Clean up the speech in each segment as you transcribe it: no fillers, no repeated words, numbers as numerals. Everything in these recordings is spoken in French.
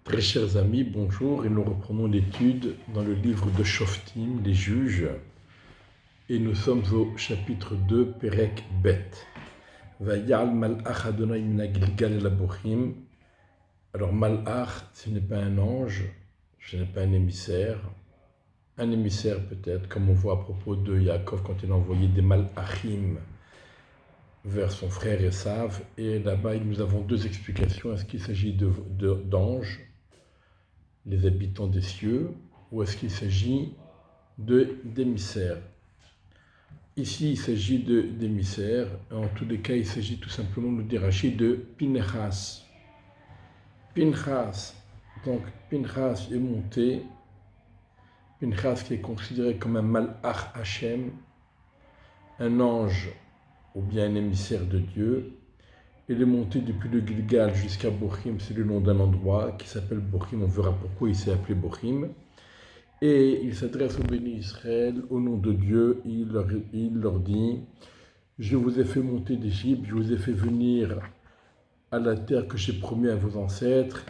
Très chers amis, bonjour, et nous reprenons l'étude dans le livre de Shoftim, les juges, et nous sommes au chapitre 2, Perek Bet. Vayal malach Adonai min Gilgal el Abochim. Alors malach, ce n'est pas un ange, ce n'est pas un émissaire peut-être, comme on voit à propos de Yaakov quand il a envoyé des malachim vers son frère Esav, et là-bas nous avons deux explications. Est-ce qu'il s'agit d'anges, les habitants des cieux, ou est-ce qu'il s'agit d'émissaires? Ici, il s'agit d'émissaires. En tous les cas, il s'agit tout simplement, nous dit Rachid, de Pinchas. Pinchas, donc Pinchas est monté. Pinchas qui est considéré comme un malach Hashem, un ange ou bien un émissaire de Dieu. Il est monté depuis le Gilgal jusqu'à Bochim, c'est le nom d'un endroit qui s'appelle Bochim, on verra pourquoi il s'est appelé Bochim. Et il s'adresse aux bénis Israël, au nom de Dieu, il leur dit « Je vous ai fait monter d'Égypte, je vous ai fait venir à la terre que j'ai promis à vos ancêtres,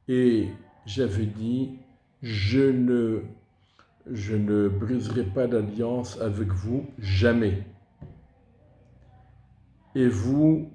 et j'avais dit « Je ne briserai pas d'alliance avec vous, jamais. Et vous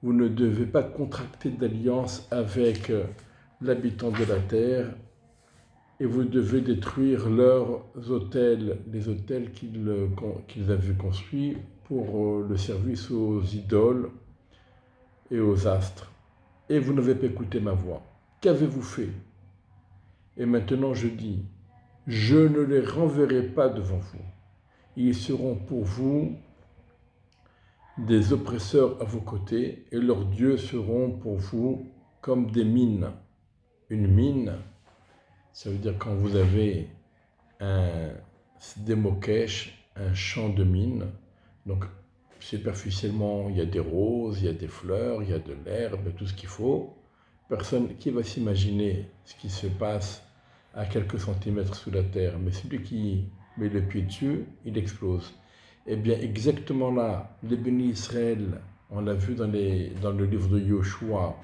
ne devez pas contracter d'alliance avec l'habitant de la terre, et vous devez détruire leurs autels, les autels qu'ils avaient construits pour le service aux idoles et aux astres. Et vous n'avez pas écouté ma voix. Qu'avez-vous fait? Et maintenant je dis, je ne les renverrai pas devant vous. Ils seront pour vous des oppresseurs à vos côtés, et leurs dieux seront pour vous comme des mines. Une mine, ça veut dire quand vous avez des mokesh, un champ de mine. Donc superficiellement, il y a des roses, il y a des fleurs, il y a de l'herbe, tout ce qu'il faut. Personne qui va s'imaginer ce qui se passe à quelques centimètres sous la terre, mais celui qui met le pied dessus, il explose. Eh bien, exactement là, les bénis Israël, on l'a vu dans le livre de Yoshua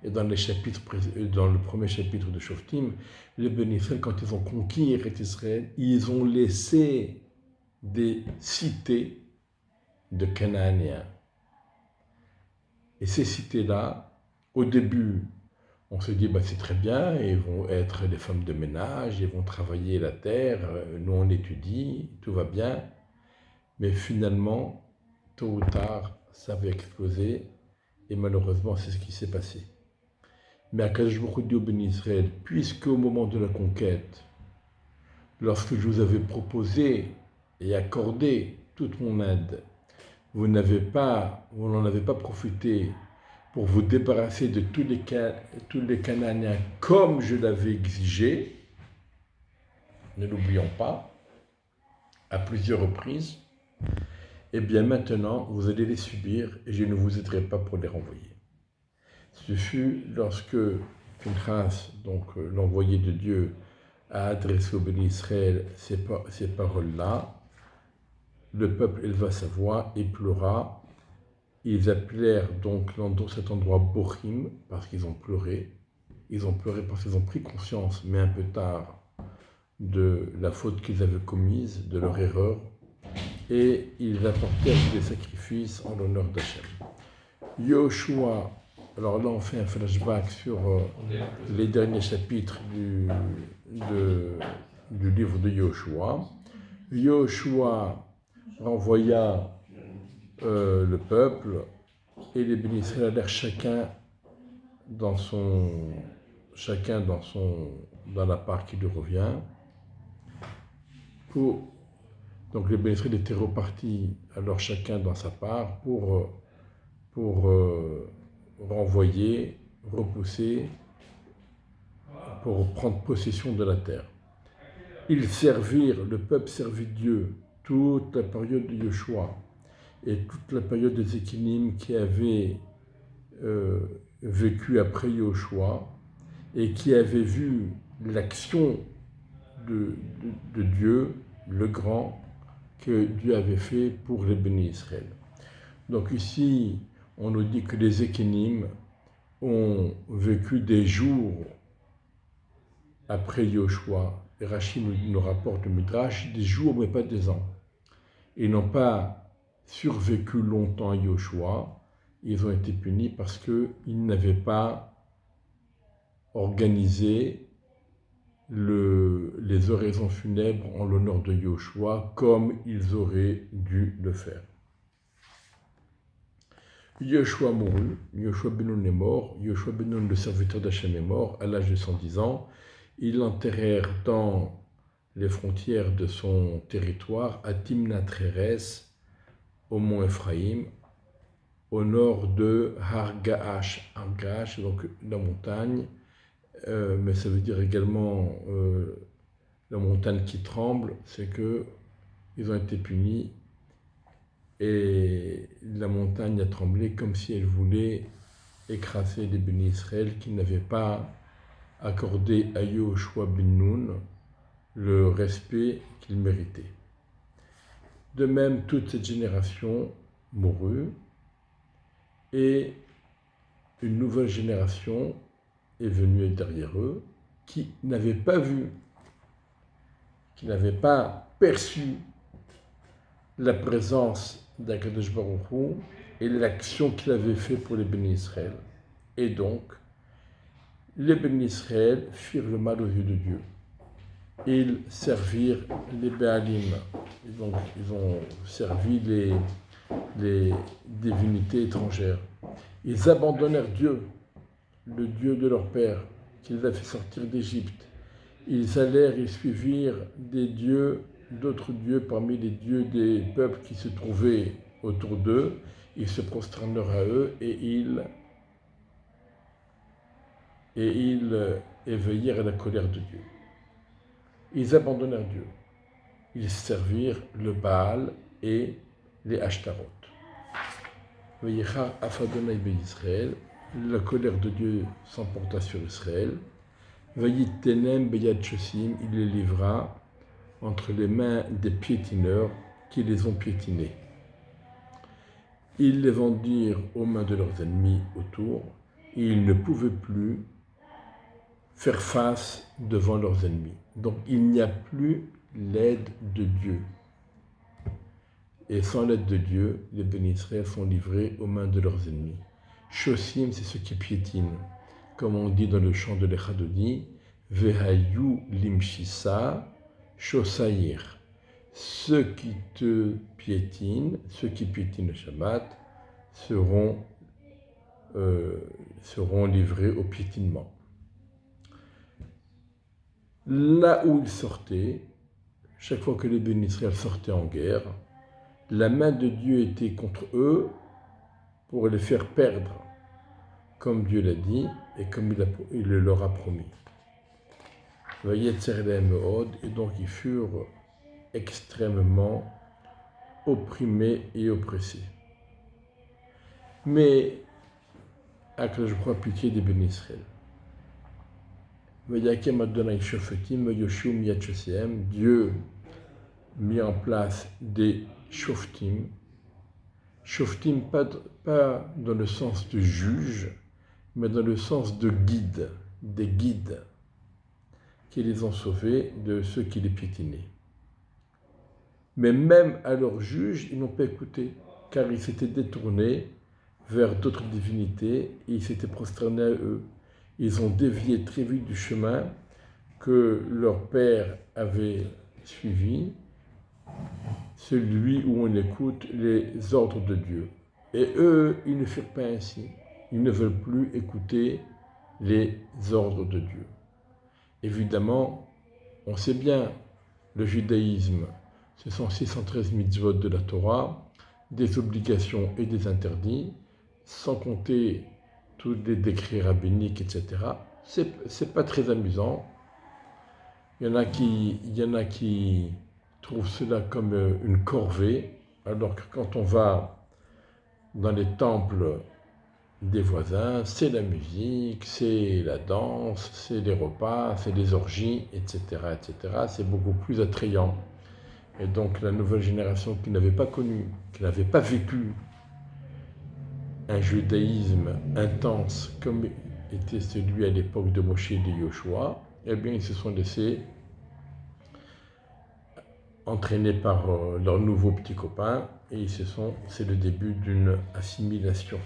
et dans le premier chapitre de Shoftim, les bénis Israël, quand ils ont conquis Eretz Israël, ils ont laissé des cités de Cananéens. Et ces cités-là, au début, on se dit, c'est très bien, ils vont être des femmes de ménage, ils vont travailler la terre, nous on étudie, tout va bien. Mais finalement, tôt ou tard, ça va exploser, et malheureusement, c'est ce qui s'est passé. Mais Akadosh Baruch Hu dit au béni Israël, puisque au moment de la conquête, lorsque je vous avais proposé et accordé toute mon aide, vous n'en avez pas profité pour vous débarrasser de tous les Cananéens comme je l'avais exigé, ne l'oublions pas, à plusieurs reprises. Eh bien maintenant, vous allez les subir et je ne vous aiderai pas pour les renvoyer. Ce fut lorsque Pinchas, donc l'envoyé de Dieu, a adressé au béni Israël ces paroles-là. Le peuple éleva sa voix et pleura. Ils appelèrent donc cet endroit Bochim parce qu'ils ont pleuré. Ils ont pleuré parce qu'ils ont pris conscience, mais un peu tard, de la faute qu'ils avaient commise, de leur erreur. Et ils apportèrent des sacrifices en l'honneur d'Hachem. Yoshua, alors là on fait un flashback sur les derniers chapitres du livre de Yoshua. Yoshua renvoya le peuple et les bénis Israël allèrent chacun dans la part qui lui revient. Donc les bénis Israël étaient repartis alors chacun dans sa part pour renvoyer, repousser, pour prendre possession de la terre. Le peuple servit Dieu toute la période de Yoshua et toute la période des Équinim qui avaient vécu après Yoshua et qui avaient vu l'action de Dieu, le grand, que Dieu avait fait pour les bénis Israël. Donc ici, on nous dit que les Équinim ont vécu des jours après Yoshua, et Rachid nous rapporte le Midrash, des jours mais pas des ans. Ils n'ont pas survécu longtemps à Yoshua, ils ont été punis parce qu'ils n'avaient pas organisé les oraisons funèbres en l'honneur de Yoshua comme ils auraient dû le faire. Yoshua mourut, Yoshua ben Nun est mort, Yoshua ben Nun, le serviteur d'Hachem, est mort à l'âge de 110 ans. Ils l'enterrèrent dans les frontières de son territoire, à Timnat-Heres, au mont Ephraïm, au nord de Har-Gaash. Har-Gaash, donc la montagne, mais ça veut dire également la montagne qui tremble, c'est qu'ils ont été punis et la montagne a tremblé comme si elle voulait écraser les bénis Israël qui n'avaient pas accordé à Yoshua ben Nun le respect qu'il méritait. De même, toute cette génération mourut et une nouvelle génération est venue derrière eux qui n'avait pas vu, qui n'avait pas perçu la présence d'Akadosh Baruch Hu et l'action qu'il avait fait pour les bénis Israël. Et donc, les bénis Israël firent le mal aux yeux de Dieu. Ils servirent les Béalim. Donc, ils ont servi les divinités étrangères. Ils abandonnèrent Dieu, le Dieu de leur père, qui les a fait sortir d'Égypte. Ils allèrent et suivirent des dieux, d'autres dieux parmi les dieux des peuples qui se trouvaient autour d'eux. Ils se prosternèrent à eux et ils éveillèrent la colère de Dieu. Ils abandonnèrent Dieu. Ils servirent le Baal et les Ashtaroth. Veillechar Afadonai Israël, la colère de Dieu s'emporta sur Israël. Vayitenem Beyad Shosim, il les livra entre les mains des piétineurs qui les ont piétinés. Ils les vendirent aux mains de leurs ennemis autour et ils ne pouvaient plus faire face devant leurs ennemis. Donc il n'y a plus l'aide de Dieu. Et sans l'aide de Dieu, les bénis Israël sont livrés aux mains de leurs ennemis. Shosim, c'est ceux qui piétinent. Comme on dit dans le chant de l'Echadodi, Vehayu limshisa shosaïr. Ceux qui te piétinent, ceux qui piétinent le Shabbat, seront livrés au piétinement. Là où ils sortaient, chaque fois que les bénis Israël sortaient en guerre, la main de Dieu était contre eux pour les faire perdre, comme Dieu l'a dit et comme il le leur a promis. Et donc ils furent extrêmement opprimés et oppressés. Mais, je crois, pitié des bénis Israël. Dieu mit en place des shoftim. Shoftim, pas dans le sens de juge, mais dans le sens de guide, des guides qui les ont sauvés de ceux qui les piétinaient. Mais même à leurs juges, ils n'ont pas écouté, car ils s'étaient détournés vers d'autres divinités et ils s'étaient prosternés à eux. Ils ont dévié très vite du chemin que leur père avait suivi, celui où on écoute les ordres de Dieu. Et eux, ils ne firent pas ainsi. Ils ne veulent plus écouter les ordres de Dieu. Évidemment, on sait bien, le judaïsme, ce sont 613 mitzvot de la Torah, des obligations et des interdits, sans compter tous les décrets rabbiniques, etc. C'est pas très amusant. Il y en a qui trouvent cela comme une corvée, alors que quand on va dans les temples des voisins, c'est la musique, c'est la danse, c'est les repas, c'est les orgies, etc., etc. C'est beaucoup plus attrayant. Et donc la nouvelle génération qui n'avait pas connu, qui n'avait pas vécu un judaïsme intense comme était celui à l'époque de Moshe et de Yoshua, eh bien, ils se sont laissés entraînés par leurs nouveaux petits copains et c'est le début d'une assimilation.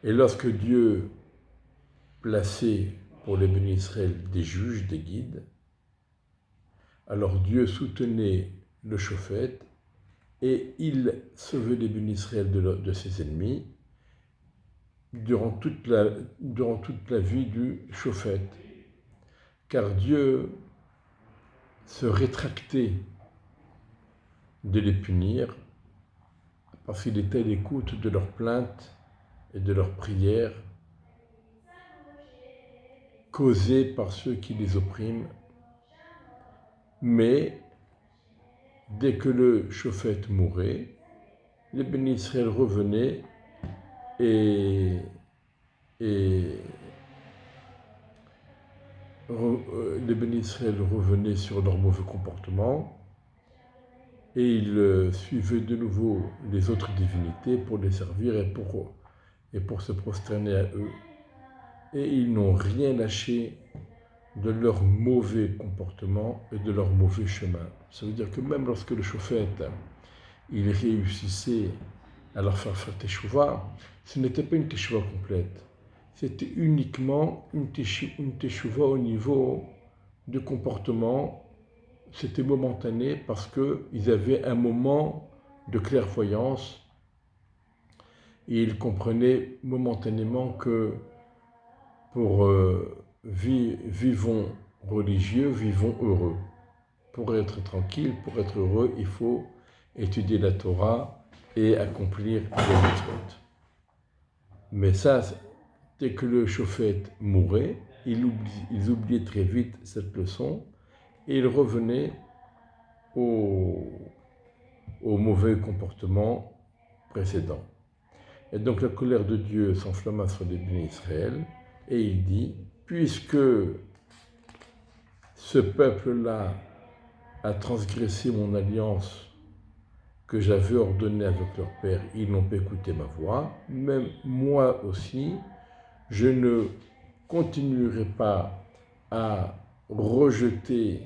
Et lorsque Dieu plaçait pour les bénis Israël des juges, des guides, alors Dieu soutenait le prophète et il sauvait les bénis Israël de ses ennemis durant toute la vie du prophète. Car Dieu se rétractait de les punir parce qu'il était à l'écoute de leurs plaintes et de leurs prières causées par ceux qui les oppriment. Mais dès que le prophète mourait, les bénis Israël revenaient et les bénis Israël revenaient sur leur mauvais comportement et ils suivaient de nouveau les autres divinités pour les servir et pour se prosterner à eux. Et ils n'ont rien lâché de leur mauvais comportement et de leur mauvais chemin. Ça veut dire que même lorsque le prophète il réussissait à leur faire teshuva, ce n'était pas une teshuva complète. C'était uniquement une teshuva au niveau du comportement. C'était momentané parce qu'ils avaient un moment de clairvoyance et ils comprenaient momentanément que pour vivons religieux, vivons heureux. Pour être tranquille, pour être heureux, il faut étudier la Torah et accomplir les mitzvot. Mais ça, dès que le prophète mourait, ils oubliaient très vite cette leçon et ils revenaient au mauvais comportement précédent. Et donc la colère de Dieu s'enflamma sur les bénis Israël et il dit, puisque ce peuple-là a transgressé mon alliance que j'avais ordonnée avec leur père, ils n'ont pas écouté ma voix, même moi aussi, je ne continuerai pas à rejeter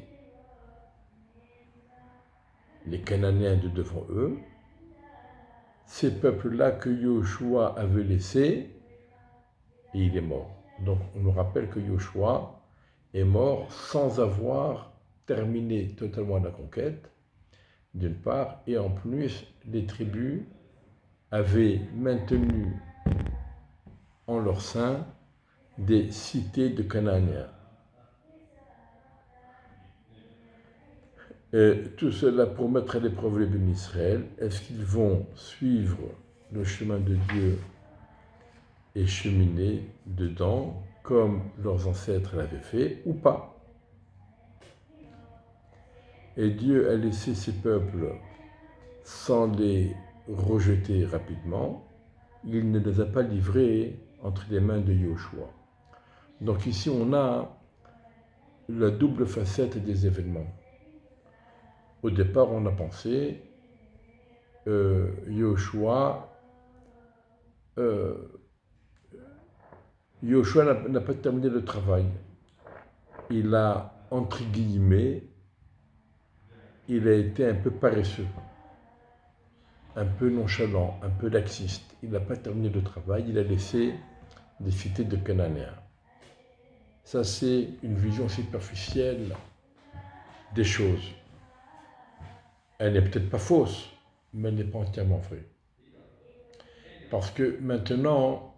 les Cananéens de devant eux, ces peuples-là que Yoshua avait laissés, et il est mort. Donc on nous rappelle que Yoshua est mort sans avoir terminé totalement la conquête, d'une part, et en plus, les tribus avaient maintenu en leur sein des cités de Cananéens. Et tout cela pour mettre à l'épreuve les bénis Israël. Est-ce qu'ils vont suivre le chemin de Dieu et cheminer dedans comme leurs ancêtres l'avaient fait ou pas? Et Dieu a laissé ces peuples sans les rejeter rapidement. Il ne les a pas livrés entre les mains de Yoshua. Donc ici on a la double facette des événements. Au départ, on a pensé Yoshua n'a pas terminé le travail. Il a, entre guillemets, il a été un peu paresseux, un peu nonchalant, un peu laxiste. Il n'a pas terminé le travail, il a laissé des cités de Cananéens. Ça, c'est une vision superficielle des choses. Elle n'est peut-être pas fausse, mais elle n'est pas entièrement vraie. Parce que maintenant,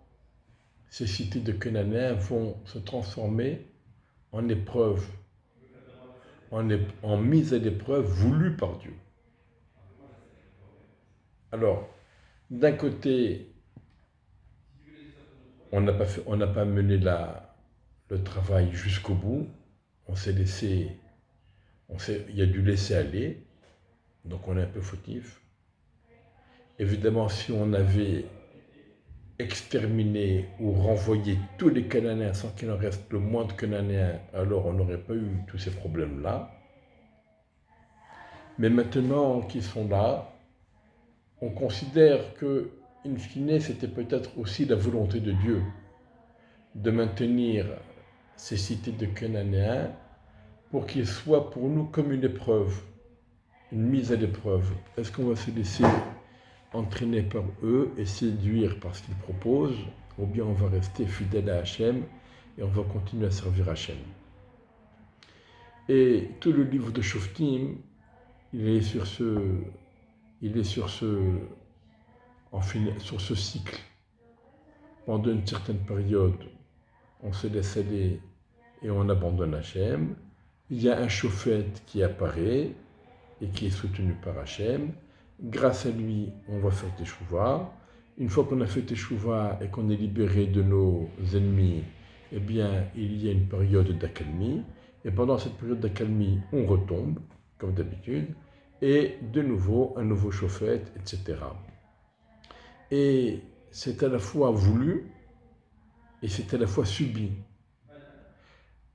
ces cités de Cananéens vont se transformer en épreuve, en mise à l'épreuve voulue par Dieu. Alors, d'un côté, on n'a pas mené le travail jusqu'au bout, il y a du laisser aller, donc on est un peu fautif. Évidemment, si on avait exterminé ou renvoyé tous les Cananéens sans qu'il en reste le moins de Cananéens, alors on n'aurait pas eu tous ces problèmes-là. Mais maintenant qu'ils sont là, on considère que, in fine, c'était peut-être aussi la volonté de Dieu. de maintenir ces cités de Cananéens pour qu'ils soient pour nous comme une épreuve, une mise à l'épreuve. Est-ce qu'on va se laisser entraîner par eux et séduire par ce qu'ils proposent, ou bien on va rester fidèle à Hachem et on va continuer à servir Hachem. Et tout le livre de Shoftim, il est sur ce cycle. Pendant une certaine période, on se laisse aller et on abandonne Hachem. Il y a un Shofet qui apparaît et qui est soutenu par Hachem. Grâce à lui, on va faire Teshuvah. Une fois qu'on a fait Teshuvah et qu'on est libéré de nos ennemis, eh bien, il y a une période d'accalmie. Et pendant cette période d'accalmie, on retombe, comme d'habitude, et de nouveau, un nouveau Shofet, etc. Et c'est à la fois voulu et c'est à la fois subi.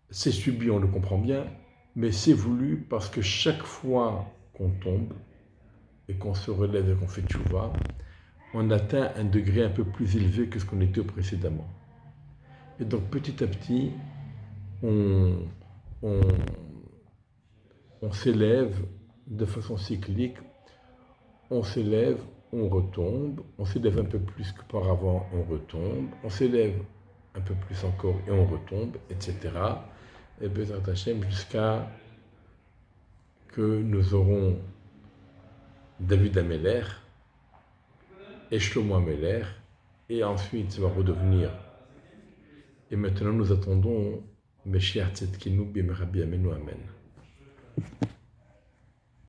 C'est subi, on le comprend bien, mais c'est voulu parce que chaque fois qu'on tombe et qu'on se relève et qu'on fait tchouva, on atteint un degré un peu plus élevé que ce qu'on était précédemment. Et donc petit à petit, on s'élève de façon cyclique, on s'élève, on retombe, on s'élève un peu plus qu'auparavant, on retombe, on s'élève un peu plus encore et on retombe, etc. Et Bezrat Hashem jusqu'à que nous aurons David Ameler et Shlomo Ameler, et ensuite ça va redevenir. Et maintenant nous attendons Meshiach Tzedkenu B'Merabi Amenu Amen.